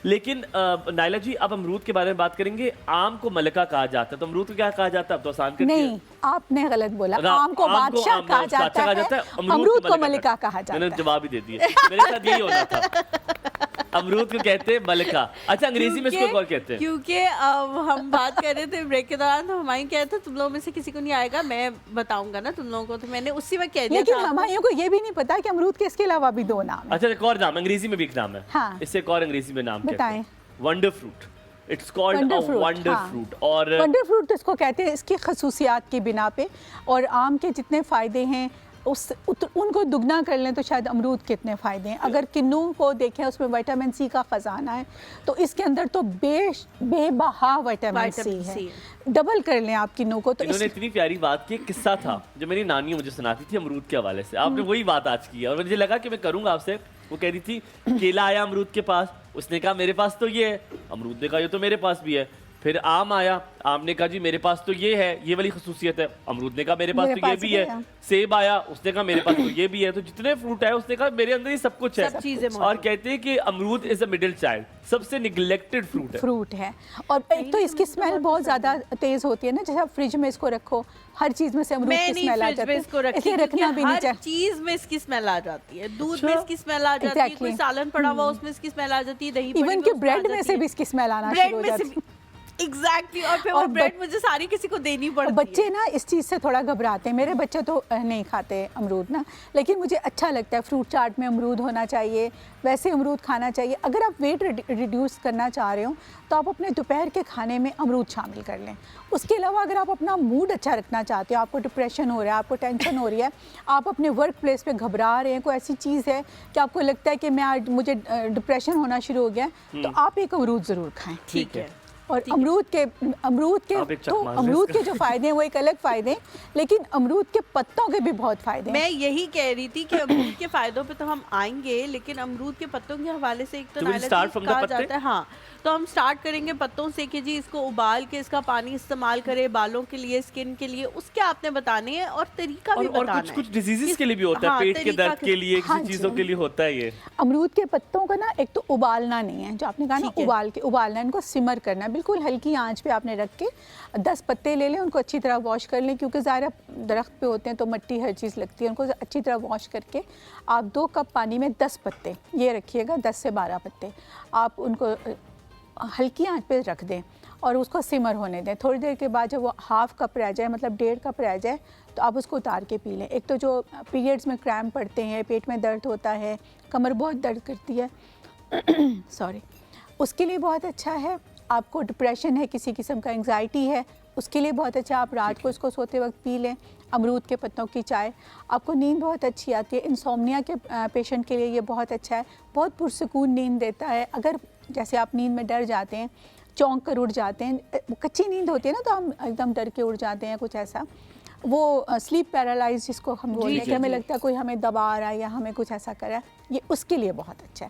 लेकिन नायला जी, अब अमरूद के बारे में बात करेंगे। आम को मलिका कहा जाता है, तो अमरूद को क्या कहा जाता है? अब तो आसान कर दिया। नहीं, आपने गलत बोला। आम को बादशाह कहा जाता है, अमरूद को मलिका कहा जाता है। मैंने जवाब ही दे दिया, मेरे साथ यही होना था। अमरूद को कहते हैं मलिका। अच्छा, अंग्रेजी में इसको और कहते हैं? क्योंकि हम बात कर रहे थे ब्रेक के दौरान, तो हमारी कह रहे थे तुम लोगों में से किसी को नहीं आएगा, मैं बताऊंगा ना तुम लोगों को, तो मैंने उसी में कह दिया। लेकिन हमारियों को ये भी नहीं पता कि अमरूद के इसके अलावा भी 2 नाम है। अच्छा, एक और नाम अंग्रेजी में भी एक नाम है। हाँ। इससे एक और अंग्रेजी में नाम बताएं। Wonder fruit. It's called a wonder fruit. और वंडर फ्रूट तो इसको कहते हैं इसकी खसूसियात की बिना पे, और आम के जितने फ़ायदे हैं उनको दुगना कर लें तो शायद अमरूद के इतने फ़ायदे हैं। अगर किन्नू को देखें, उसमें विटामिन सी का ख़जाना है, तो इसके अंदर तो बेबहा विटामिन सी है। डबल कर लें आप किन्नू को। तो इन्होंने इतनी प्यारी बात की, किस्सा था जो मेरी नानी मुझे सुनाती थी अमरूद के हवाले से। आपने वही बात आज की है और मुझे लगा कि मैं करूंगा आपसे। वो कह रही थी, केला आया अमरूद के पास, उसने कहा मेरे पास तो ये है। अमरूद ने कहा ये तो मेरे पास भी है। फिर आम आया, आम ने कहा जी मेरे पास तो ये है, ये वाली खसूसियत है। अमरूद ने कहा मेरे पास तो ये भी है। सेब आया, उसने कहा मेरे पास तो ये भी है। तो जितने फ्रूट है उसने कहा मेरे अंदर ही सब कुछ है। और कहते हैं कि अमरूद इज अ मिडिल चाइल्ड, सबसे निग्लेक्टेड फ्रूट है। और एक तो इसकी स्मेल बहुत ज्यादा तेज होती है ना, जैसे आप फ्रिज में इसको रखो, हर चीज में से अमरूद की स्मेल आ जाती है। इसे रखना भी नहीं चाहिए। हर चीज में इसकी स्मेल आ जाती है, दूध में इसकी स्मेल आ जाती है, कोई सालन पड़ा हुआ उसमें इसकी स्मेल आ जाती है, दही इवन कि ब्रेड में से भी इसकी स्मेल आना शुरू हो जाती है। एग्जैक्टली। और फिर वो ब्रेड मुझे सारी किसी को देनी पड़ती है। बच्चे ना इस चीज़ से थोड़ा घबराते हैं। मेरे बच्चे तो नहीं खाते अमरूद ना, लेकिन मुझे अच्छा लगता है। फ्रूट चाट में अमरूद होना चाहिए, वैसे अमरूद खाना चाहिए। अगर आप वेट रिड्यूस करना चाह रहे हो तो आप अपने दोपहर के खाने में अमरूद शामिल कर लें। उसके अलावा अगर आप अपना मूड अच्छा रखना चाहते हो, आपको डिप्रेशन हो रहा है, आपको टेंशन हो रही है, आप अपने वर्क प्लेस पे घबरा रहे हैं, कोई ऐसी चीज़ है कि आपको लगता है कि मुझे डिप्रेशन होना शुरू हो गया, तो आप एक अमरूद ज़रूर खाएँ। ठीक है। और अमरूद के जो फ़ायदे हैं वो एक अलग फ़ायदे हैं, लेकिन अमरूद के पत्तों के भी बहुत फ़ायदे हैं। मैं यही कह रही थी कि अमरूद के फ़ायदों पे तो हम आएंगे, लेकिन अमरूद के पत्तों के हवाले से एक तो कहा जाता है। हाँ, तो हम स्टार्ट करेंगे पत्तों से कि जी इसको उबाल के इसका पानी इस्तेमाल करें बालों के लिए, स्किन के लिए। उसके आपने बताने हैं और तरीका भी बताना है। और कुछ डिजीजेस के लिए भी होता है, पेट के दर्द के लिए, किसी चीज़ों के लिए होता है ये। अमरूद के पत्तों का ना एक तो उबालना नहीं है, जो आपने कहा ना उबालना, इनको सिमर करना है। बिल्कुल हल्की आंच पे आपने रख के 10 पत्ते ले लें, उनको अच्छी तरह वॉश कर लें, क्योंकि ज़ाहिर दरख्त पे होते हैं तो मिट्टी हर चीज़ लगती है। उनको अच्छी तरह वॉश करके आप 2 कप पानी में 10 पत्ते ये रखिएगा, 10 से 12 पत्ते आप उनको हल्की आंच पे रख दें और उसको सिमर होने दें। थोड़ी देर के बाद जब वो हाफ कप रह जाए, मतलब 1.5 कप रह जाए, तो आप उसको उतार के पी लें। एक तो जो पीरियड्स में क्रैम्प पड़ते हैं, पेट में दर्द होता है, कमर बहुत दर्द करती है सॉरी, उसके लिए बहुत अच्छा है। आपको डिप्रेशन है, किसी किस्म का एंग्जाइटी है, उसके लिए बहुत अच्छा। आप रात को इसको सोते वक्त पी लें, अमरूद के पत्तों की चाय। आपको नींद बहुत अच्छी आती है। इंसोम्निया के पेशेंट के लिए ये बहुत अच्छा है, बहुत पुरसकून नींद देता है। अगर जैसे आप नींद में डर जाते हैं, चौंक कर उठ जाते हैं, कच्ची नींद होती है ना, तो हम एकदम डर के उठ जाते हैं, कुछ ऐसा, वो स्लीप पैरालाइज जिसको हम बोलते हैं कि हमें लगता है कोई हमें दबा रहा है या हमें कुछ ऐसा कर रहा है, ये उसके लिए बहुत अच्छा है।